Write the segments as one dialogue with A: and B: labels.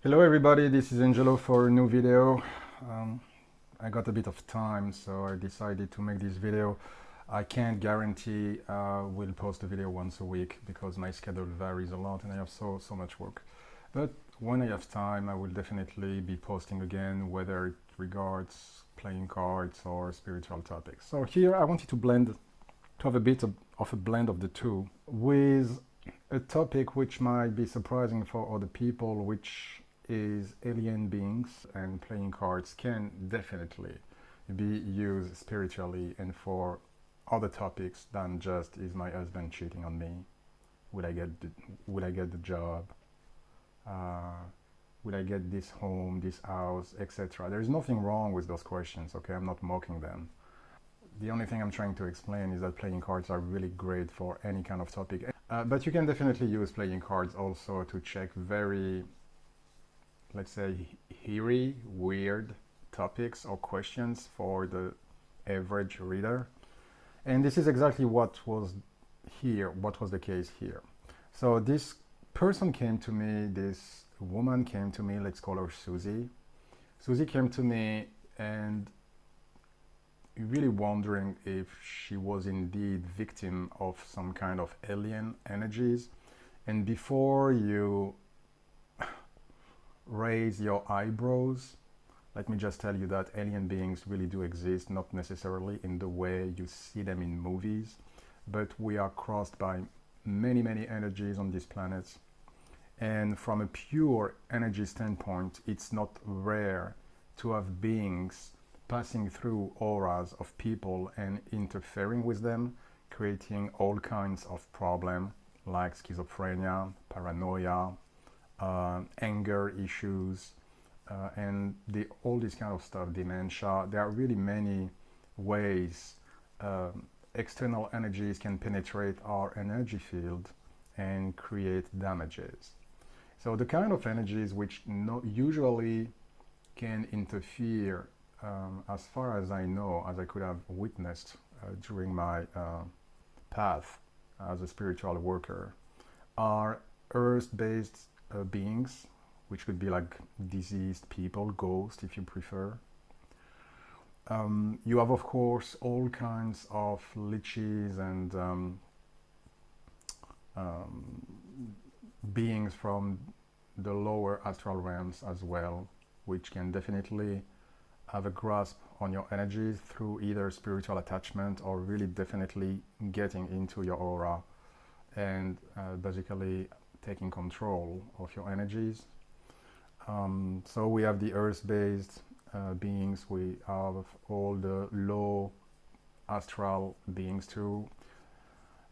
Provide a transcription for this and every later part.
A: Hello everybody, this is Angelo for a new video. I got a bit of time, so I decided to make this video. I can't guarantee we'll post a video once a week because my schedule varies a lot and I have so much work. But when I have time, I will definitely be posting again, whether it regards playing cards or spiritual topics. So here I wanted to have a bit of a blend of the two with a topic which might be surprising for other people, which is alien beings, and playing cards can definitely be used spiritually and for other topics than just is my husband cheating on me, will I get the job, will I get this home, this house, etc. There's nothing wrong with those questions, okay? I'm not mocking them. The only thing I'm trying to explain is that playing cards are really great for any kind of topic, but you can definitely use playing cards also to check very, let's say, hairy, weird topics or questions for the average reader. And this is exactly what was the case here. So this person came to me, this woman came to me, let's call her Susie. Susie came to me and really wondering if she was indeed victim of some kind of alien energies. And before you raise your eyebrows, let me just tell you that alien beings really do exist, not necessarily in the way you see them in movies, but we are crossed by many energies on this planet. And from a pure energy standpoint, it's not rare to have beings passing through auras of people and interfering with them, creating all kinds of problems like schizophrenia, paranoia, anger issues, and all this kind of stuff, dementia. There are really many ways external energies can penetrate our energy field and create damages. So the kind of energies which usually can interfere, as far as I know, as I could have witnessed during my path as a spiritual worker, are earth-based beings, which could be like diseased people, ghosts if you prefer. You have, of course, all kinds of liches and beings from the lower astral realms as well, which can definitely have a grasp on your energies through either spiritual attachment or really definitely getting into your aura and basically taking control of your energies. So we have the earth-based beings, we have all the low astral beings too.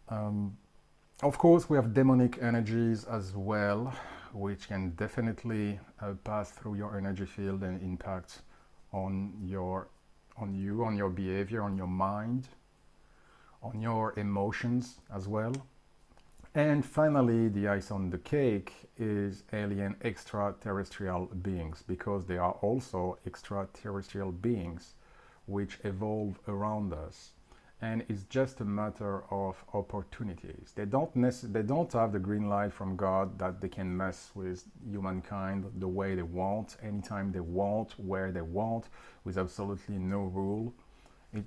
A: Of course, we have demonic energies as well, which can definitely pass through your energy field and impact on your behavior, on your mind, on your emotions as well. And finally, the ice on the cake is alien extraterrestrial beings, because they are also extraterrestrial beings which evolve around us. And it's just a matter of opportunities. They don't have the green light from God that they can mess with humankind the way they want, anytime they want, where they want, with absolutely no rule.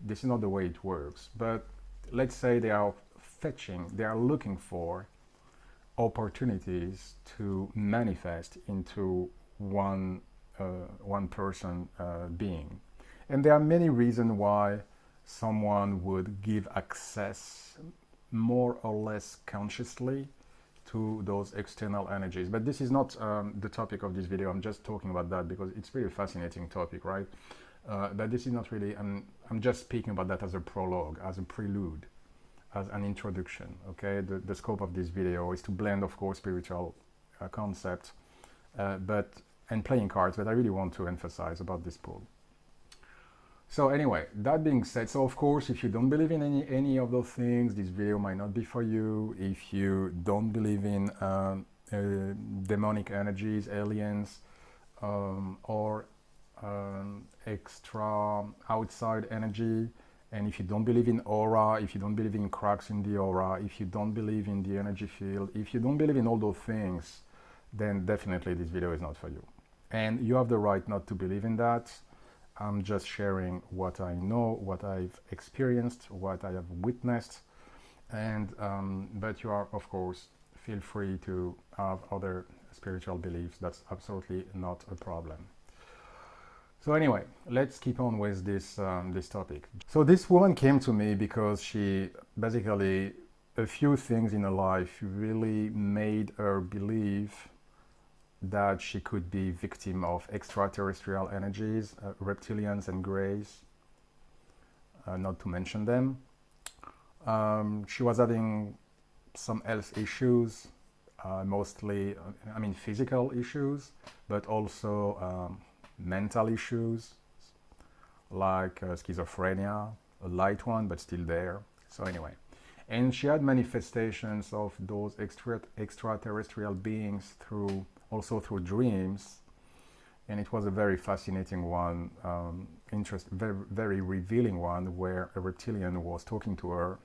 A: This is not the way it works. But let's say they are looking for opportunities to manifest into one person being. And there are many reasons why someone would give access more or less consciously to those external energies. But this is not the topic of this video. I'm just talking about that because it's really a fascinating topic, right? But this is not really, I'm just speaking about that as a prologue, as a prelude, as an introduction, okay? The scope of this video is to blend, of course, spiritual concepts and playing cards, but I really want to emphasize about this pool. So anyway, that being said, so of course, if you don't believe in any of those things, this video might not be for you. If you don't believe in demonic energies, aliens, or extra outside energy, and if you don't believe in aura, if you don't believe in cracks in the aura, if you don't believe in the energy field, if you don't believe in all those things, then definitely this video is not for you. And you have the right not to believe in that. I'm just sharing what I know, what I've experienced, what I have witnessed, and but you are, of course, feel free to have other spiritual beliefs. That's absolutely not a problem. So anyway, let's keep on with this topic. So this woman came to me because she basically a few things in her life really made her believe that she could be victim of extraterrestrial energies, reptilians and greys, not to mention them. She was having some health issues, mostly, I mean, physical issues, but also mental issues like schizophrenia, a light one, but still there. So anyway, and she had manifestations of those extraterrestrial beings through dreams, and it was a very fascinating one, very revealing one, where a reptilian was talking to her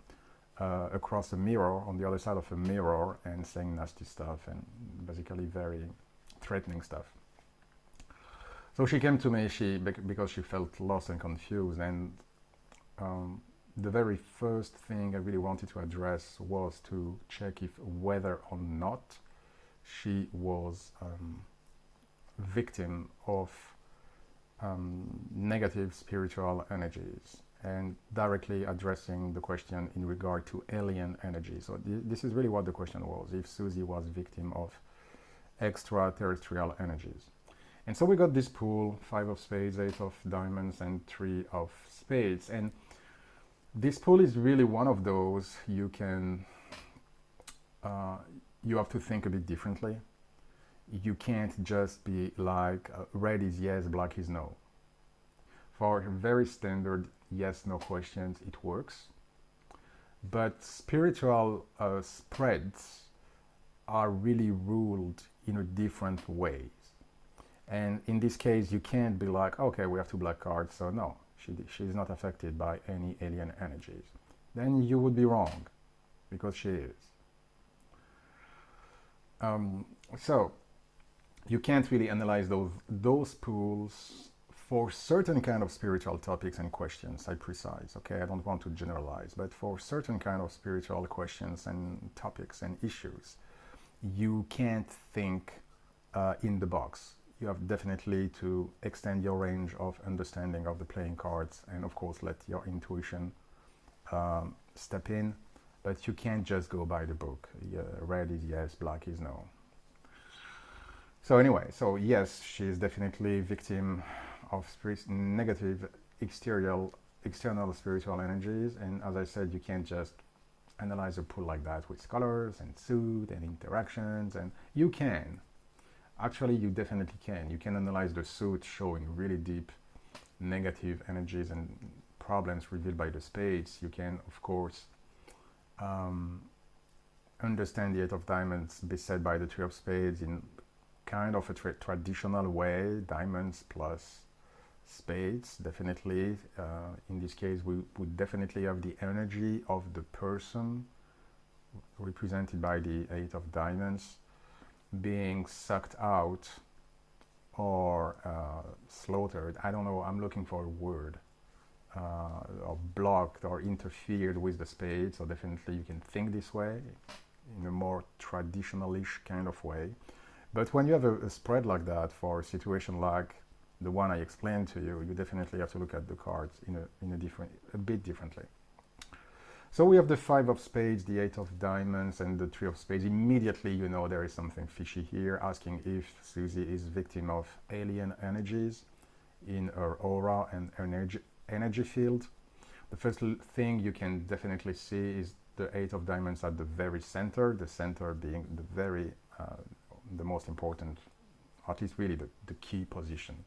A: across a mirror, on the other side of a mirror, and saying nasty stuff and basically very threatening stuff. So she came to me because she felt lost and confused, and the very first thing I really wanted to address was to check if whether or not she was victim of negative spiritual energies, and directly addressing the question in regard to alien energy. So this is really what the question was, if Susie was victim of extraterrestrial energies. And so we got this pool, 5 of spades, 8 of diamonds, and 3 of spades. And this pool is really one of those you have to think a bit differently. You can't just be like red is yes, black is no. For very standard yes, no questions, it works. But spiritual spreads are really ruled in a different way. And in this case, you can't be like, okay, we have 2 black cards, so no, she's not affected by any alien energies. Then you would be wrong, because she is. So you can't really analyze those pools for certain kind of spiritual topics and questions. I precise, okay? I don't want to generalize, but for certain kind of spiritual questions and topics and issues, you can't think in the box. You have definitely to extend your range of understanding of the playing cards, and of course let your intuition step in, but you can't just go by the book. Red is yes, black is no. So anyway, so yes, she is definitely victim of negative external spiritual energies, and as I said, you can't just analyze a pool like that with colors and suit and interactions, and you can. Actually, you definitely can. You can analyze the suit showing really deep negative energies and problems revealed by the spades. You can, of course, understand the 8 of diamonds beset by the 3 of spades in kind of a traditional way, diamonds plus spades, definitely. In this case, we would definitely have the energy of the person represented by the 8 of diamonds being sucked out or slaughtered. I don't know, I'm looking for a word. Or blocked or interfered with the spade. So definitely you can think this way in a more traditional-ish kind of way. But when you have a spread like that for a situation like the one I explained to you, you definitely have to look at the cards a bit differently. So we have the 5 of spades, the 8 of diamonds, and the 3 of spades. Immediately you know there is something fishy here, asking if Susie is victim of alien energies in her aura and energy field. The first thing you can definitely see is the 8 of diamonds at the very center, the center being the most important, at least really the key position.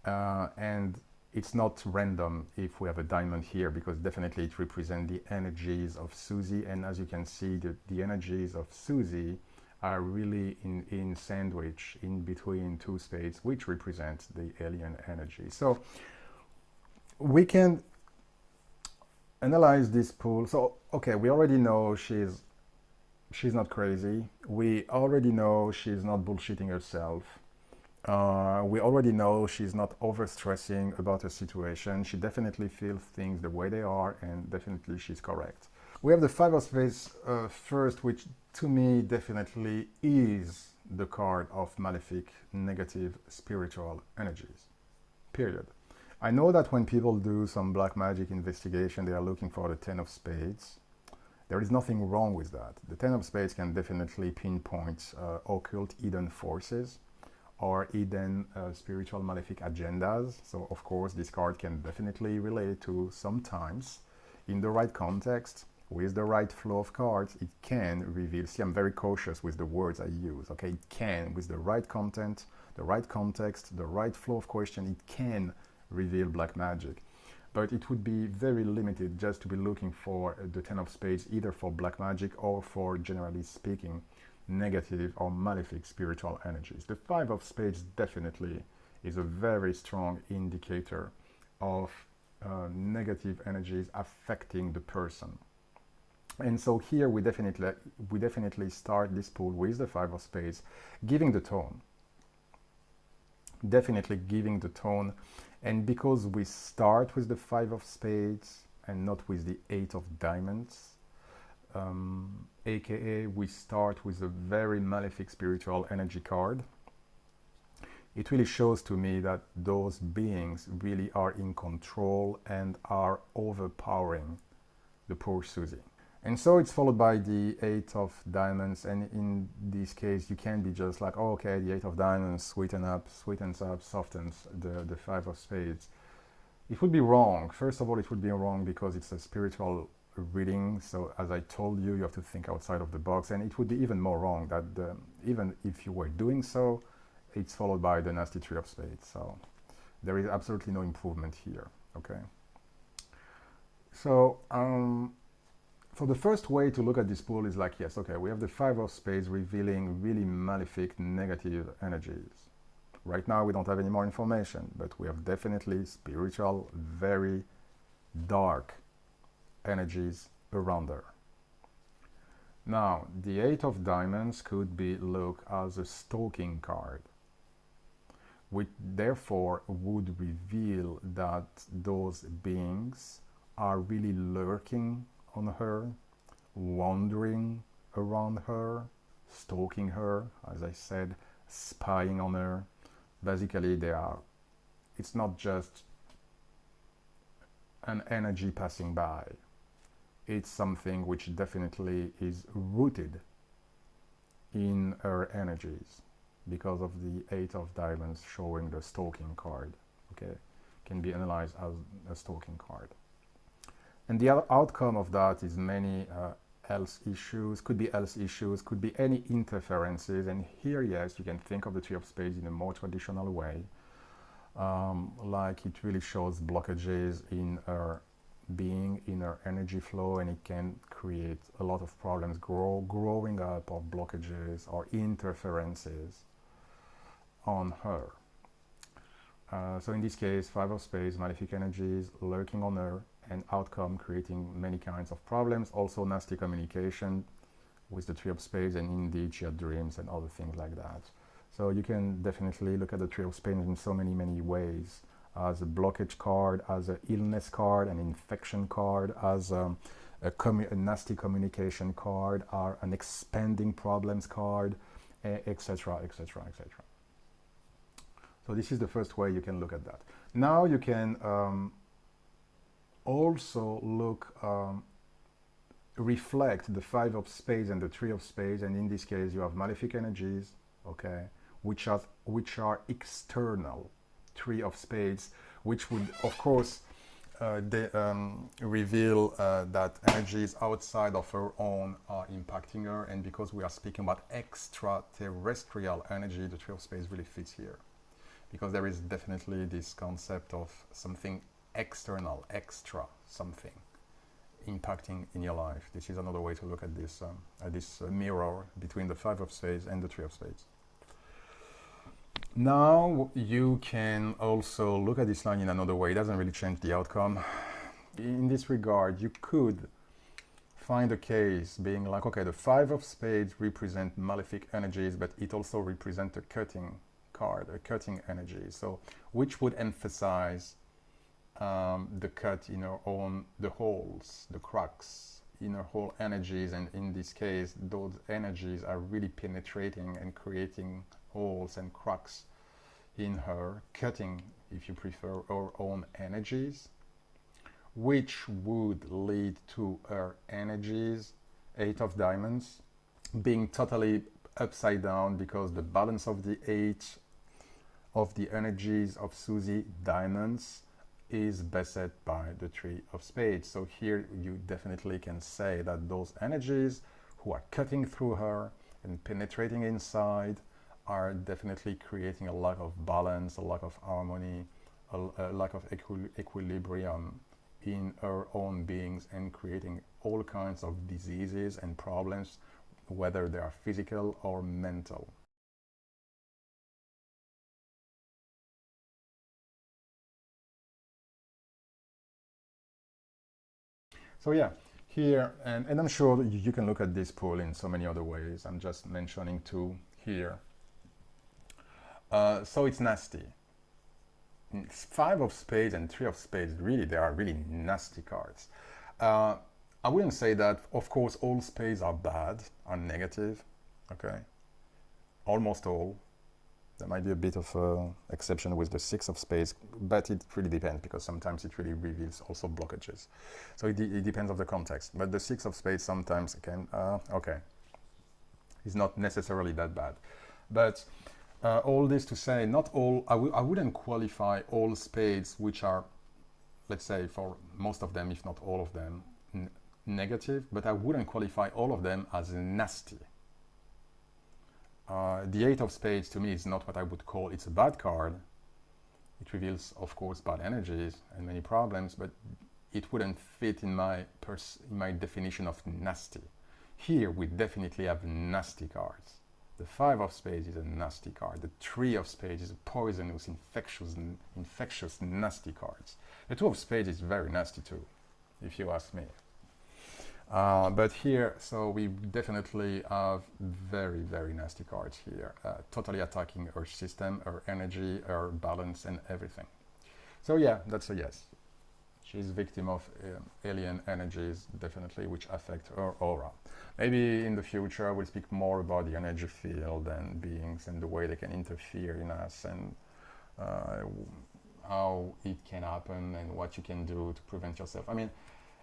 A: And it's not random if we have a diamond here, because definitely it represents the energies of Susie, and as you can see, the energies of Susie are really in sandwich in between 2 spades, which represents the alien energy. So we can analyze this pool. So okay, we already know she's not crazy. We already know she's not bullshitting herself. We already know she's not overstressing about her situation. She definitely feels things the way they are, and definitely she's correct. We have the Five of Spades first, which to me definitely is the card of malefic, negative, spiritual energies. Period. I know that when people do some black magic investigation, they are looking for the Ten of Spades. There is nothing wrong with that. The Ten of Spades can definitely pinpoint occult hidden forces or hidden spiritual malefic agendas. So, of course, this card can definitely relate to sometimes, in the right context, with the right flow of cards, it can reveal. See, I'm very cautious with the words I use. Okay, it can, with the right content, the right context, the right flow of question, it can reveal black magic. But it would be very limited just to be looking for the Ten of Spades, either for black magic or for, generally speaking, negative or malefic spiritual energies. The Five of Spades definitely is a very strong indicator of negative energies affecting the person. And so here we definitely start this pool with the Five of Spades, giving the tone. Definitely giving the tone. And because we start with the Five of Spades and not with the Eight of Diamonds, aka we start with a very malefic spiritual energy card, it really shows to me that those beings really are in control and are overpowering the poor Susie. And so it's followed by the Eight of Diamonds, and in this case you can be just like, oh, okay, the Eight of Diamonds sweetens up, softens the Five of Spades. It would be wrong. First of all, it would be wrong because it's a spiritual reading, so as I told you, you have to think outside of the box, and it would be even more wrong that even if you were doing so, it's followed by the nasty Three of Spades. So there is absolutely no improvement here. Okay, so so the first way to look at this pool is like, yes, okay, we have the Five of Spades revealing really malefic negative energies. Right now we don't have any more information, but we have definitely spiritual, very dark energies around her. Now, the Eight of Diamonds could be looked as a stalking card, which therefore would reveal that those beings are really lurking on her, wandering around her, stalking her, as I said, spying on her. Basically, it's not just an energy passing by. It's something which definitely is rooted in her energies because of the Eight of Diamonds showing the stalking card. Okay, can be analyzed as a stalking card. And the outcome of that is many health issues, could be any interferences. And here, yes, you can think of the Three of Spades in a more traditional way. Like it really shows blockages in her being, in her energy flow, and it can create a lot of problems growing up of blockages or interferences on her. So in this case, Five of Spades, malefic energies lurking on her, and outcome creating many kinds of problems. Also nasty communication with the Three of Spades, and indeed she had dreams and other things like that. So you can definitely look at the Three of Spades in so many ways, as a blockage card, as an illness card, an infection card, as a nasty communication card, or an expanding problems card, etc., etc., etc. So this is the first way you can look at that. Now you can also look, reflect the Five of Spades and the Three of Spades, and in this case you have malefic energies, okay, which are external. Three of Spades, which would of course reveal that energies outside of her own are impacting her, and because we are speaking about extraterrestrial energy, the Three of Spades really fits here, because there is definitely this concept of something external, extra, something impacting in your life. This is another way to look at this mirror between the Five of Spades and the Three of Spades. Now you can also look at this line in another way. It doesn't really change the outcome. In this regard, you could find a case being like, okay, the Five of Spades represent malefic energies, but it also represents a card, a cutting energy. So which would emphasize the cut in our own, the holes, the cracks in our whole energies, and in this case those energies are really penetrating and creating holes and cracks in her, cutting, if you prefer, our own energies, which would lead to her energies, 8 of diamonds, being totally upside down, because the balance of the 8 of the energies of Susie diamonds is beset by the 3 of spades. So here you definitely can say that those energies who are cutting through her and penetrating inside are definitely creating a lack of balance, a lack of harmony, a lack of equilibrium in her own beings, and creating all kinds of diseases and problems, whether they are physical or mental. So yeah, here, and I'm sure you can look at this pool in so many other ways. I'm just mentioning 2 here. So it's nasty. 5 of spades and 3 of spades, really, they are really nasty cards. I wouldn't say that, of course, all spades are bad, are negative, okay? Almost all. There might be a bit of an exception with the 6 of spades, but it really depends, because sometimes it really reveals also blockages. So it depends on the context. But the 6 of spades sometimes can, okay, is not necessarily that bad. But all this to say, not all, I wouldn't qualify all spades, which are, let's say, for most of them, if not all of them, negative, but I wouldn't qualify all of them as nasty. The 8 of spades to me is not what I would call, it's a bad card. It reveals, of course, bad energies and many problems, but it wouldn't fit in my definition of nasty. Here we definitely have nasty cards. The 5 of spades is a nasty card. The 3 of spades is a poisonous, infectious, nasty cards. The 2 of spades is very nasty too, if you ask me. But here, so we definitely have very, very nasty cards here, totally attacking our system, our energy, our balance, and everything. So yeah, that's a yes. She's a victim of alien energies, definitely, which affect her aura. Maybe in the future we'll speak more about the energy field and beings and the way they can interfere in us, and how it can happen and what you can do to prevent yourself. I mean,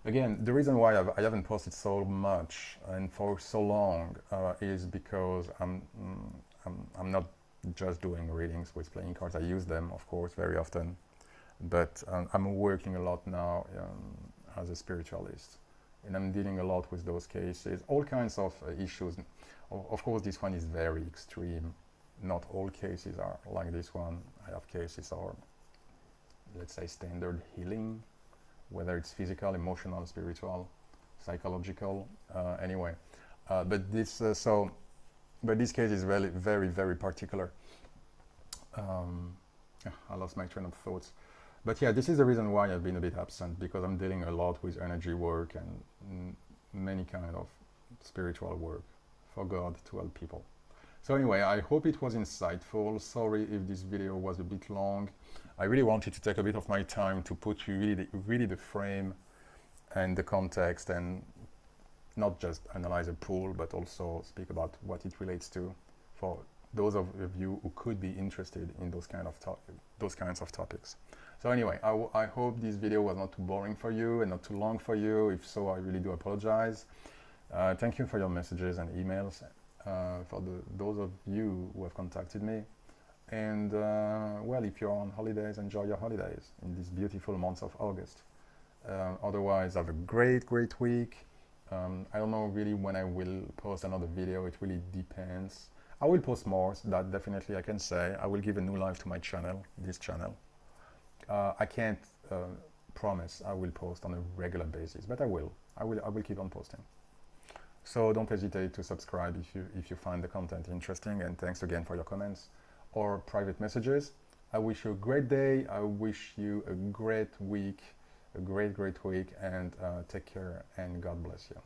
A: again, the reason why I haven't posted so much and for so long is because I'm not just doing readings with playing cards. I use them, of course, very often, but I'm working a lot now as a spiritualist, and I'm dealing a lot with those cases, all kinds of issues. Of course, this one is very extreme. Not all cases are like this one. I have cases are, let's say, standard healing, whether it's physical, emotional, spiritual, psychological, anyway. But this case is really very, very particular. I lost my train of thoughts. But yeah, this is the reason why I've been a bit absent, because I'm dealing a lot with energy work and many kind of spiritual work for God to help people. So anyway, I hope it was insightful. Sorry if this video was a bit long. I really wanted to take a bit of my time to put you really the frame and the context, and not just analyze a pool, but also speak about what it relates to for those of you who could be interested in those kinds of topics. So anyway, I hope this video was not too boring for you and not too long for you. If so, I really do apologize. Thank you for your messages and emails, for those of you who have contacted me. And well, if you're on holidays, enjoy your holidays in this beautiful month of August. Otherwise, have a great week. I don't know really when I will post another video. It really depends. I will post more, so that definitely I can say. I will give a new life to my channel, this channel. I can't promise I will post on a regular basis, but I will keep on posting. So don't hesitate to subscribe if you find the content interesting, and thanks again for your comments or private messages. I wish you a great day. I wish you a great week, a great week, and take care, and God bless you.